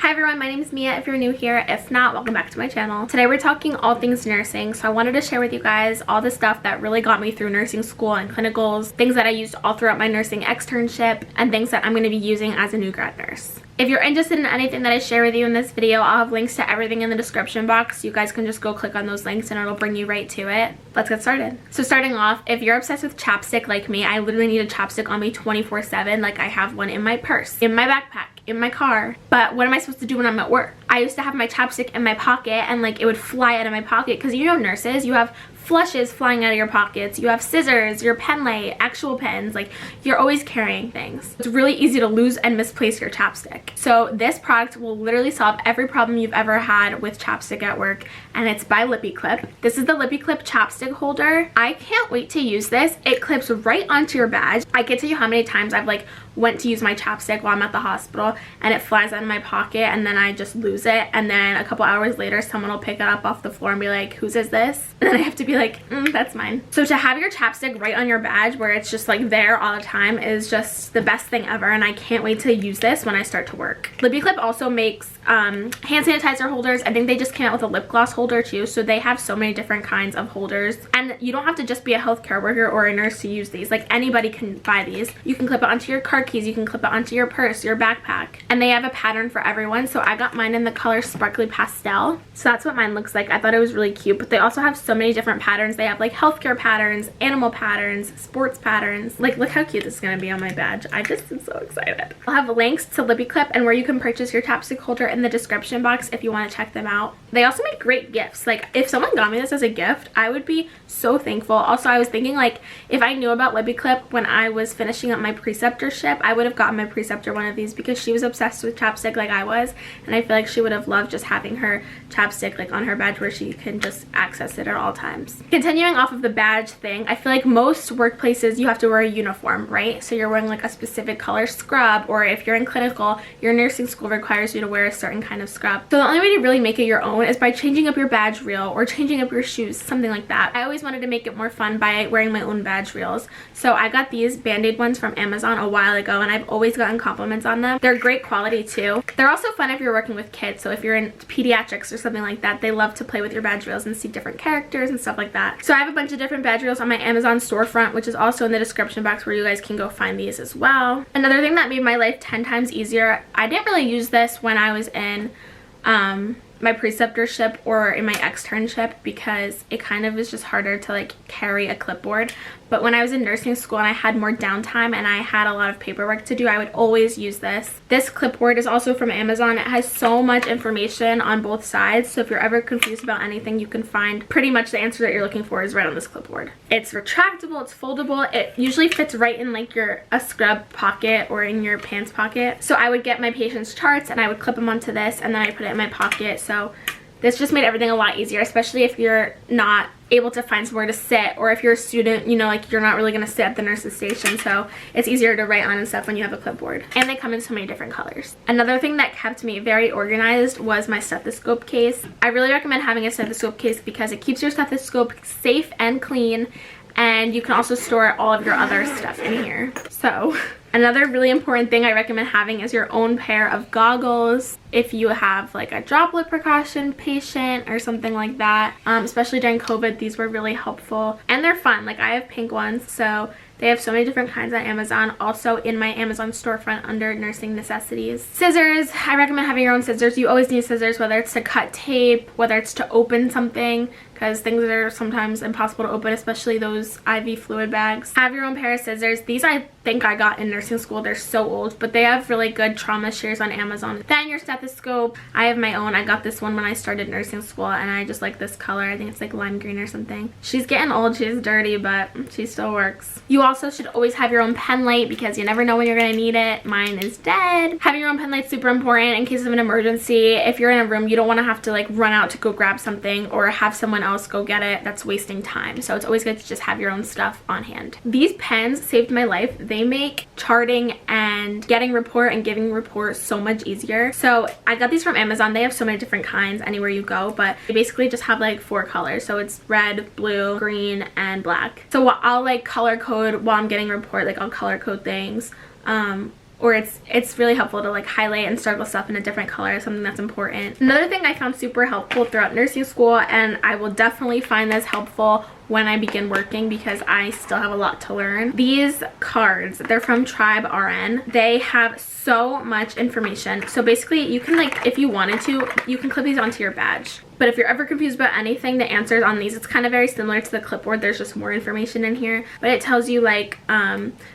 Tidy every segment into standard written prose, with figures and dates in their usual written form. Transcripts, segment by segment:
Hi everyone, my name is Mia if you're new here. If not, welcome back to my channel. Today we're talking all things nursing, so I wanted to share with you guys all the stuff that really got me through nursing school and clinicals, things that I used all throughout my nursing externship, and things that I'm going to be using as a new grad nurse. If you're interested in anything that I share with you in this video, I'll have links to everything in the description box. You guys can just go click on those links and it'll bring you right to it. Let's get started. So starting off, if you're obsessed with chapstick like me, I literally need a chapstick on me 24/7. Like, I have one in my purse, in my backpack, in my car. But what am I supposed to do when I'm at work? I used to have my chapstick in my pocket and like it would fly out of my pocket because, you know, nurses, you have flushes flying out of your pockets, you have scissors, your pen light, actual pens, like you're always carrying things. It's really easy to lose and misplace your chapstick. So this product will literally solve every problem you've ever had with chapstick at work, and it's by LippyClip. This is the LippyClip chapstick holder. I can't wait to use this. It clips right onto your badge. I can't tell you how many times I've like went to use my chapstick while I'm at the hospital and it flies out of my pocket and then I just lose it, and then a couple hours later someone will pick it up off the floor and be like, whose is this? And then I have to be like, that's mine. So to have your chapstick right on your badge where it's just like there all the time is just the best thing ever, and I can't wait to use this when I start to work. LippyClip also makes hand sanitizer holders. I think they just came out with a lip gloss holder too, so they have so many different kinds of holders, and you don't have to just be a healthcare worker or a nurse to use these. Like, anybody can buy these. You can clip it onto your car keys, you can clip it onto your purse, your backpack, and they have a pattern for everyone. So I got mine in the color sparkly pastel, so that's what mine looks like. I thought it was really cute, but they also have so many different patterns. They have like healthcare patterns, animal patterns, sports patterns. Like, look how cute this is gonna be on my badge. I just am so excited. I'll have links to LippyClip and where you can purchase your chapstick holder in the description box if you want to check them out. They also make great gifts. Like, if someone got me this as a gift, I would be so thankful. Also, I was thinking, like, if I knew about LippyClip when I was finishing up my preceptorship, I would have gotten my preceptor one of these because she was obsessed with chapstick like I was, and I feel like she would have loved just having her chapstick like on her badge where she can just access it at all times. Continuing off of the badge thing, I feel like most workplaces you have to wear a uniform, right? So you're wearing like a specific color scrub, or if you're in clinical, your nursing school requires you to wear a certain kind of scrub. So the only way to really make it your own is by changing up your badge reel or changing up your shoes, something like that. I always wanted to make it more fun by wearing my own badge reels. So I got these Band-Aid ones from Amazon a while ago, and I've always gotten compliments on them. They're great quality too. They're also fun if you're working with kids. So if you're in pediatrics or something like that, they love to play with your badge reels and see different characters and stuff like that. So I have a bunch of different badge reels on my Amazon storefront, which is also in the description box where you guys can go find these as well. Another thing that made my life 10 times easier, I didn't really use this when I was in my preceptorship or in my externship because it kind of is just harder to like carry a clipboard. But when I was in nursing school and I had more downtime and I had a lot of paperwork to do, I would always use this. This clipboard is also from Amazon. It has so much information on both sides, so if you're ever confused about anything, you can find pretty much the answer that you're looking for is right on this clipboard. It's retractable, it's foldable, it usually fits right in like a scrub pocket or in your pants pocket. So I would get my patient's charts and I would clip them onto this, and then I put it in my pocket. So this just made everything a lot easier, especially if you're not able to find somewhere to sit, or if you're a student, you know, like you're not really going to sit at the nurse's station, so it's easier to write on and stuff when you have a clipboard. And they come in so many different colors. Another thing that kept me very organized was my stethoscope case. I really recommend having a stethoscope case because it keeps your stethoscope safe and clean, and you can also store all of your other stuff in here. So another really important thing I recommend having is your own pair of goggles if you have like a droplet precaution patient or something like that. Especially during COVID, these were really helpful, and they're fun. Like, I have pink ones, so they have so many different kinds on Amazon. Also in my Amazon storefront under nursing necessities. Scissors, I recommend having your own scissors. You always need scissors, whether it's to cut tape, whether it's to open something, because things are sometimes impossible to open, especially those IV fluid bags. Have your own pair of scissors. These I think I got in nursing school. They're so old, but they have really good trauma shears on Amazon. Then your stethoscope. I have my own. I got this one when I started nursing school, and I just like this color. I think it's like lime green or something. She's getting old, she's dirty, but she still works. You also should always have your own pen light because you never know when you're gonna need it. Mine is dead. Having your own pen light's super important in case of an emergency. If you're in a room, you don't want to have to like run out to go grab something or have someone else go get it. That's wasting time. So it's always good to just have your own stuff on hand. These pens saved my life. They make charting and getting report and giving report so much easier. So I got these from Amazon. They have so many different kinds anywhere you go, but they basically just have like 4 colors. So it's red, blue, green, and black. So I'll like color code while I'm getting report. Like, I'll color code things. or it's really helpful to like highlight and circle stuff in a different color, something that's important. Another thing I found super helpful throughout nursing school, and I will definitely find this helpful when I begin working because I still have a lot to learn. These cards, they're from Tribe RN. They have so much information. So basically you can, like, if you wanted to, you can clip these onto your badge. But if you're ever confused about anything, the answers on these, it's kind of very similar to the Clipboard. There's just more information in here. But it tells you like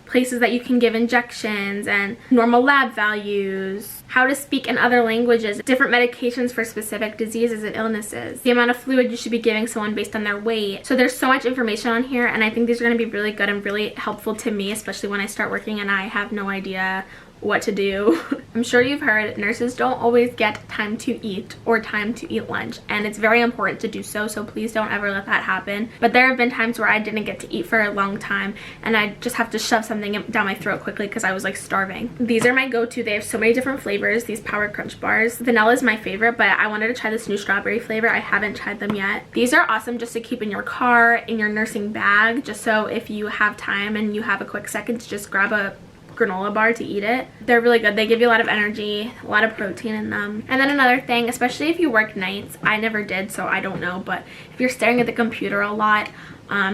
places that you can give injections and normal lab values, how to speak in other languages, different medications for specific diseases and illnesses, the amount of fluid you should be giving someone based on their weight. So there's so much information on here, and I think these are going to be really good and really helpful to me, especially when I start working and I have no idea what to do. I'm sure you've heard nurses don't always get time to eat or time to eat lunch, and it's very important to do so, so please don't ever let that happen. But there have been times where I didn't get to eat for a long time and I just have to shove something down my throat quickly because I was like starving. These are my go-to. They have so many different flavors, these Power Crunch bars. Vanilla is my favorite, but I wanted to try this new strawberry flavor. I haven't tried them yet. These are awesome just to keep in your car, in your nursing bag, just so if you have time and you have a quick second to just grab a granola bar to eat it. They're really good. They give you a lot of energy, a lot of protein in them. And then another thing, especially if you work nights, I never did so I don't know, but if you're staring at the computer a lot,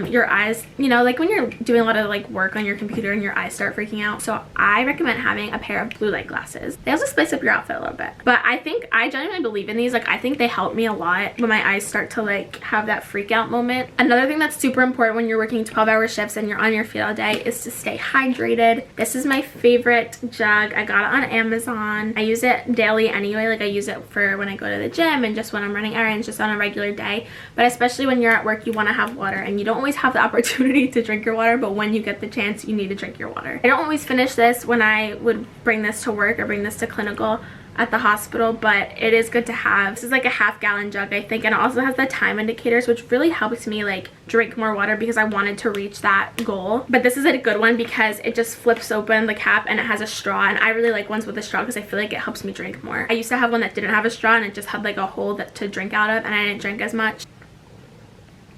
your eyes, you know, like when you're doing a lot of like work on your computer and your eyes start freaking out. So I recommend having a pair of blue light glasses. They also spice up your outfit a little bit, but I genuinely believe in these. Like I think they help me a lot when my eyes start to like have that freak out moment. Another thing that's super important when you're working 12-hour shifts and you're on your feet all day is to stay hydrated. This is my favorite jug. I got it on Amazon. I use it daily anyway. Like I use it for when I go to the gym and just when I'm running errands, just on a regular day. But especially when you're at work, you want to have water, and you don't always have the opportunity to drink your water, but when you get the chance, you need to drink your water. I don't always finish this when I would bring this to work or bring this to clinical at the hospital, but it is good to have. This is like a half-gallon jug, I think, and it also has the time indicators, which really helps me like drink more water because I wanted to reach that goal. But this is a good one because it just flips open the cap and it has a straw, and I really like ones with a straw because I feel like it helps me drink more. I used to have one that didn't have a straw and it just had like a hole to drink out of, and I didn't drink as much.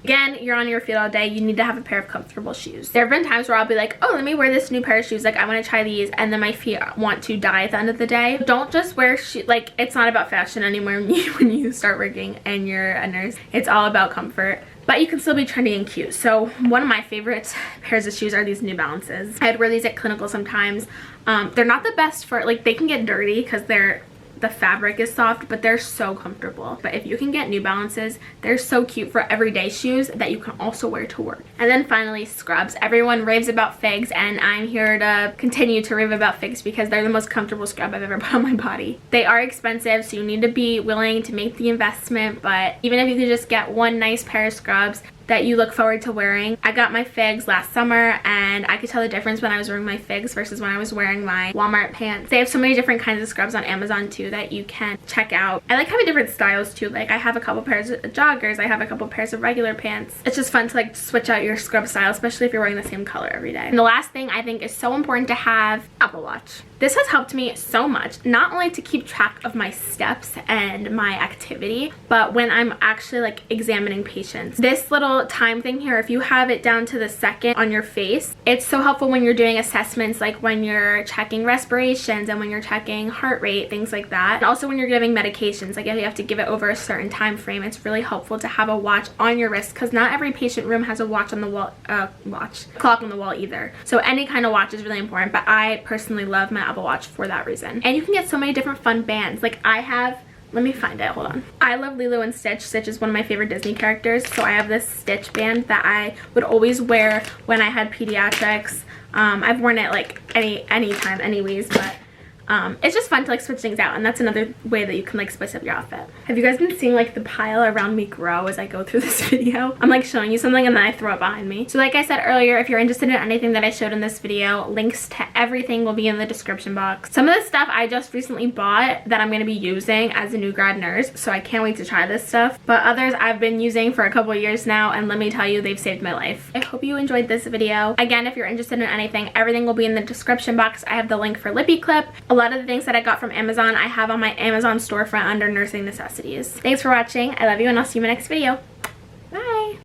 Again, you're on your feet all day, you need to have a pair of comfortable shoes. There have been times where I'll be like, oh, let me wear this new pair of shoes, like I want to try these, and then my feet want to die at the end of the day. Don't just wear shoes. Like, it's not about fashion anymore when you start working and you're a nurse. It's all about comfort. But you can still be trendy and cute. So one of my favorite pairs of shoes are these New Balances. I'd wear these at clinical sometimes. They're not the best for, like, they can get dirty because the fabric is soft, but they're so comfortable. But if you can get New Balances, they're so cute for everyday shoes that you can also wear to work. And then finally, scrubs. Everyone raves about figs, and I'm here to continue to rave about figs because they're the most comfortable scrub I've ever put on my body. They are expensive, so you need to be willing to make the investment, but even if you could just get one nice pair of scrubs that you look forward to wearing. I got my figs last summer, and I could tell the difference when I was wearing my figs versus when I was wearing my Walmart pants. They have so many different kinds of scrubs on Amazon too that you can check out. I like having different styles too. Like I have a couple pairs of joggers, I have a couple pairs of regular pants. It's just fun to like switch out your scrub style, especially if you're wearing the same color every day. And the last thing I think is so important to have, Apple Watch. This has helped me so much, not only to keep track of my steps and my activity, but when I'm actually like examining patients. This little time thing here, if you have it down to the second on your face, it's so helpful when you're doing assessments, like when you're checking respirations and when you're checking heart rate, things like that. And also when you're giving medications, like if you have to give it over a certain time frame, it's really helpful to have a watch on your wrist because not every patient room has a watch on the wall, clock on the wall either. So any kind of watch is really important, but I personally love my Apple Watch for that reason. And you can get so many different fun bands. Like I have, let me find it, hold on. I love Lilo and Stitch. Stitch is one of my favorite Disney characters, so I have this Stitch band that I would always wear when I had pediatrics. I've worn it like anytime anyways, but it's just fun to like switch things out, and that's another way that you can like spice up your outfit. Have you guys been seeing like the pile around me grow as I go through this video? I'm like showing you something and then I throw it behind me. So like I said earlier, if you're interested in anything that I showed in this video, links to everything will be in the description box. Some of the stuff I just recently bought that I'm going to be using as a new grad nurse, so I can't wait to try this stuff. But others I've been using for a couple years now, and let me tell you, they've saved my life. I hope you enjoyed this video. Again, if you're interested in anything, everything will be in the description box. I have the link for LippyClip. A lot of the things that I got from Amazon I have on my Amazon storefront under nursing necessities. Thanks for watching. I love you, and I'll see you in my next video.